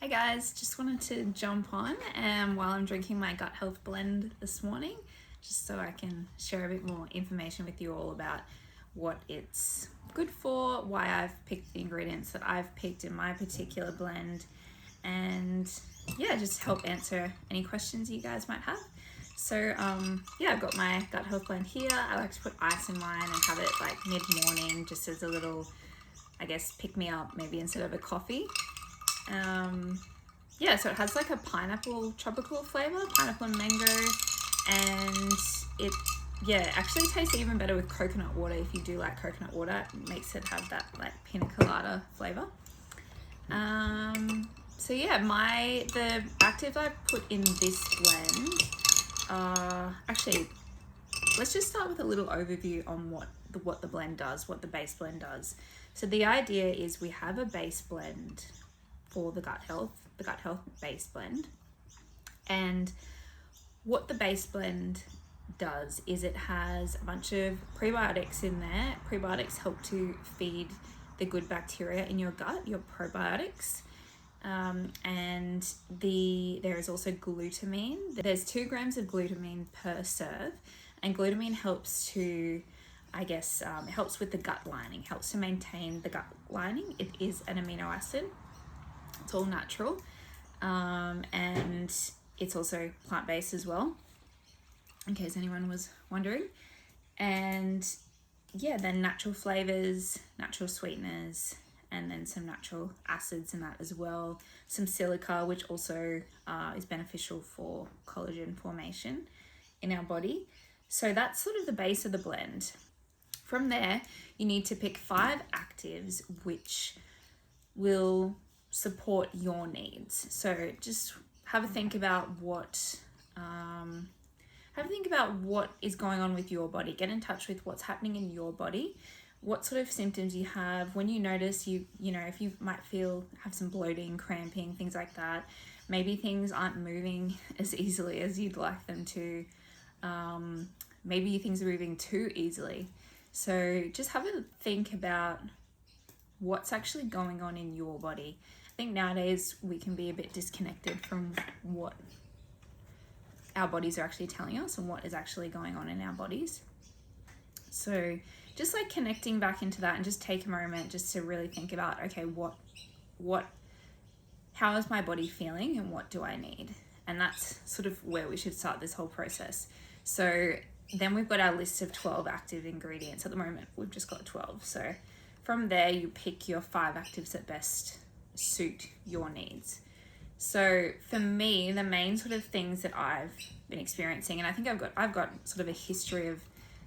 Hey guys, just wanted to jump on while I'm drinking my gut health blend this morning, just so I can share a bit more information with you all about what it's good for, why I've picked the ingredients that I've picked in my particular blend, and yeah, just help answer any questions you guys might have. So yeah, I've got my gut health blend here. I like to put ice in mine and have it like mid-morning, just as a little, I guess, pick me up maybe instead of a coffee. Yeah, so it has like a pineapple tropical flavor, pineapple and mango, and it actually tastes even better with coconut water. If you do like coconut water, it makes it have that like pina colada flavor. So yeah, the actives I put in this blend actually, let's just start with a little overview on what the blend does, what the base blend does. So the idea is we have a base blend for the gut health base blend, and what the base blend does is it has a bunch of prebiotics in there. Prebiotics help to feed the good bacteria in your gut, your probiotics. And there is also glutamine. There's 2 grams of glutamine per serve, and glutamine helps to, I guess, it helps with the gut lining, helps to maintain the gut lining. It is an amino acid. It's all natural, and it's also plant-based as well, in case anyone was wondering. And yeah, then natural flavors, natural sweeteners, and then some natural acids in that as well. Some silica, which also is beneficial for collagen formation in our body. So that's sort of the base of the blend. From there, you need to pick 5 actives which will support your needs. So just have a think about what is going on with your body. Get in touch with what's happening in your body, what sort of symptoms you have. When you notice you know, if you might have some bloating, cramping, things like that, maybe things aren't moving as easily as you'd like them to. Maybe things are moving too easily. So just have a think about what's actually going on in your body. I think nowadays we can be a bit disconnected from what our bodies are actually telling us and what is actually going on in our bodies. So just like connecting back into that, and just take a moment just to really think about, okay, how is my body feeling and what do I need? And that's sort of where we should start this whole process. So then we've got our list of 12 active ingredients. At the moment, we've just got 12. So from there, you pick your 5 actives that best suit your needs. So for me, the main sort of things that I've been experiencing, and I think I've got sort of a history of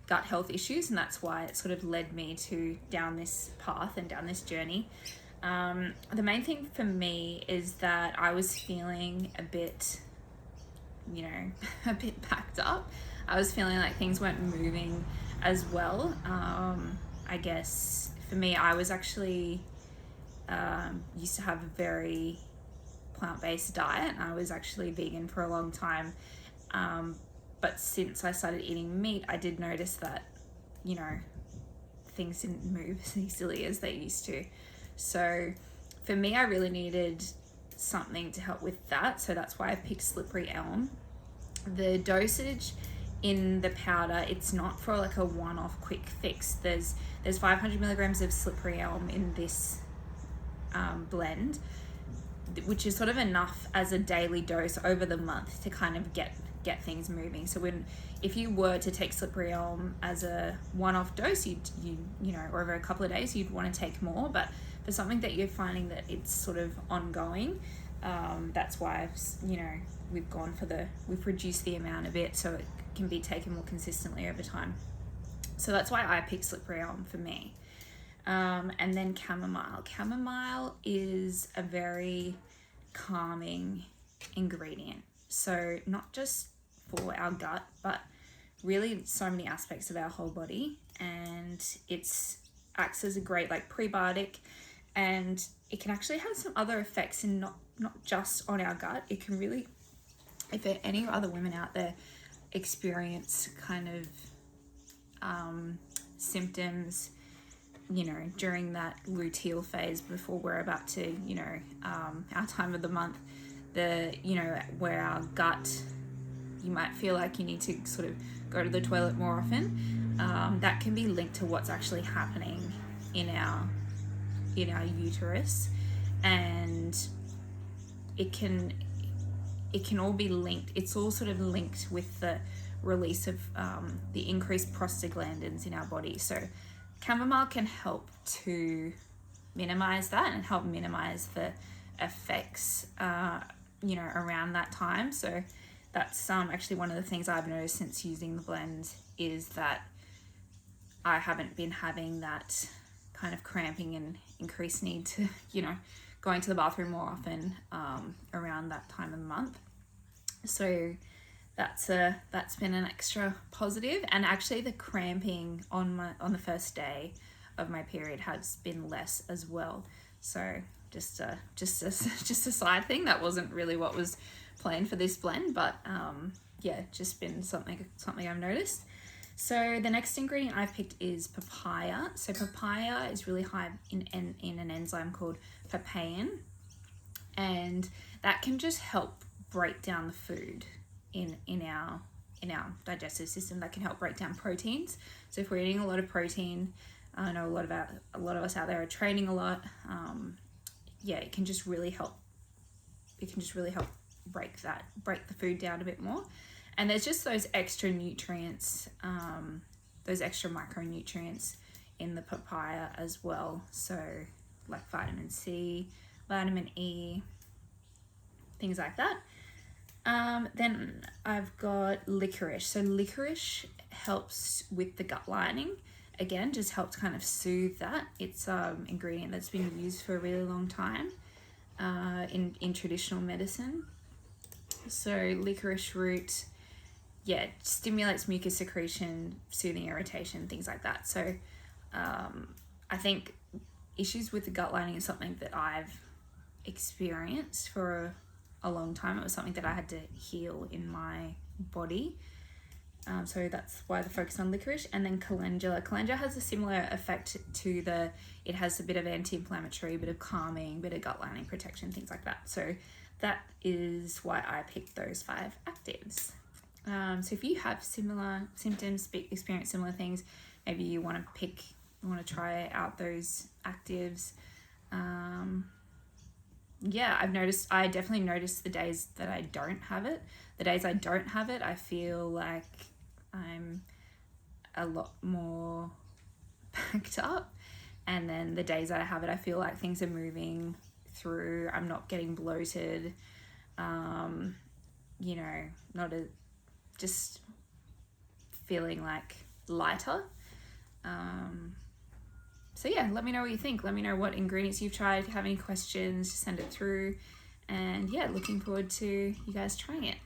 gut health issues, and that's why it sort of led me to down this path and down this journey. The main thing for me is that I was feeling a bit, a bit backed up. I was feeling like things weren't moving as well. I guess for me, I was actually used to have a very plant-based diet, and I was actually vegan for a long time. But since I started eating meat, I did notice that, things didn't move as easily as they used to. So for me, I really needed something to help with that. So that's why I picked slippery elm. The dosage in the powder, it's not for like a one-off quick fix. There's 500 milligrams of slippery elm in this blend, which is sort of enough as a daily dose over the month to kind of get things moving. So if you were to take slippery elm as a one-off dose, you over a couple of days, you'd want to take more. But for something that you're finding that it's sort of ongoing, that's why we've reduced the amount a bit so it can be taken more consistently over time. So that's why I picked slippery elm for me. And then chamomile. Chamomile is a very calming ingredient. So not just for our gut, but really so many aspects of our whole body. And it acts as a great prebiotic, and it can actually have some other effects, and not just on our gut. It can really, if any other women out there experience kind of symptoms you know, during that luteal phase before we're about to, you know, our time of the month, you know, where our gut, you might feel like you need to sort of go to the toilet more often. That can be linked to what's actually happening in our uterus, and it can all be linked. It's all sort of linked with the release of the increased prostaglandins in our body. So chamomile can help to minimize that and help minimize the effects, you know, around that time. So that's actually one of the things I've noticed since using the blend, is that I haven't been having that kind of cramping and increased need to, you know, going to the bathroom more often around that time of the month. So that's been an extra positive. And actually the cramping on the first day of my period has been less as well. So just a side thing that wasn't really what was planned for this blend, but yeah, just been something I've noticed. So the next ingredient I've picked is papaya. So papaya is really high in an enzyme called papain, and that can just help break down the food in our digestive system. That can help break down proteins. So if we're eating a lot of protein, I know a lot of us out there are training a lot. Yeah, it can just really help. Break the food down a bit more. And there's just those extra nutrients, those extra micronutrients in the papaya as well. So like vitamin C, vitamin E, things like that. Then I've got licorice. So licorice helps with the gut lining. Again, just helps kind of soothe that. It's an ingredient that's been used for a really long time in traditional medicine. So licorice root, yeah, stimulates mucus secretion, soothing irritation, things like that. So I think issues with the gut lining is something that I've experienced for a long time. It was something that I had to heal in my body. So that's why the focus on licorice. And then calendula. Calendula has a similar effect to it has a bit of anti-inflammatory, a bit of calming, a bit of gut lining protection, things like that. So that is why I picked those 5 actives. So if you have similar symptoms, experience similar things, maybe you want to try out those actives. Yeah, I definitely noticed the days that I don't have it. The days I don't have it, I feel like I'm a lot more packed up. And then the days that I have it, I feel like things are moving through. I'm not getting bloated. You know, just feeling like lighter. So yeah, let me know what you think. Let me know what ingredients you've tried. If you have any questions, send it through. And yeah, looking forward to you guys trying it.